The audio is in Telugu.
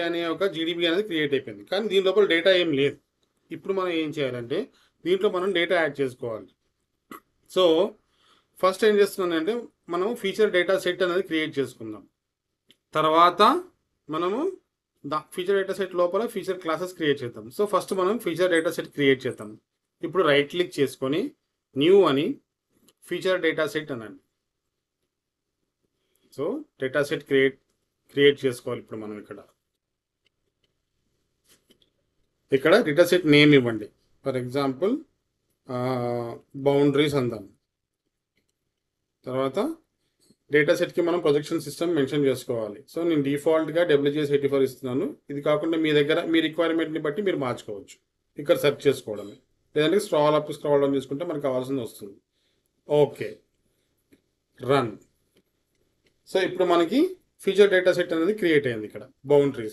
అనే ఒక జీడిబి అనేది క్రియేట్ అయిపోయింది. కానీ దీని లోపల డేటా ఏం లేదు. ఇప్పుడు మనం ఏం చేయాలంటే దీంట్లో మనం డేటా యాడ్ చేసుకోవాలి. సో ఫస్ట్ ఏం చేస్తున్నానంటే మనం ఫీచర్ డేటా సెట్ అనేది క్రియేట్ చేసుకుందాం. తర్వాత మనము ఫీచర్ డేటా సెట్ లోపల ఫీచర్ క్లాసెస్ క్రియేట్ చేద్దాం. సో ఫస్ట్ మనం ఫీచర్ డేటా సెట్ క్రియేట్ చేద్దాం. ఇప్పుడు రైట్ క్లిక్ చేసుకొని న్యూ అని ఫీచర్ డేటా సెట్ అనండి. సో డేటా సెట్ క్రియేట్ చేసుకోవాలి. ఇప్పుడు మనం ఇక్కడ డేటా సెట్ నేమ్ ఇవ్వండి. ఫర్ ఎగ్జాంపుల్ బౌండరీస్ అందాం. తర్వాత డేటా సెట్కి మనం ప్రొజెక్షన్ సిస్టమ్ మెన్షన్ చేసుకోవాలి. సో నేను డిఫాల్ట్గా WGS84 ఇస్తున్నాను. ఇది కాకుండా మీ దగ్గర మీ రిక్వైర్మెంట్ని బట్టి మీరు మార్చుకోవచ్చు. ఇక్కడ సెర్చ్ చేసుకోవడమే, లేదంటే స్క్రాల్ అప్ స్క్రాల్ డౌన్ చేసుకుంటే మనకు కావాల్సింది వస్తుంది. Okay, run. సో ఇప్పుడు మనకి ఫీచర్ డేటా సెట్ అనేది క్రియేట్ అయింది. ఇక్కడ బౌండరీస్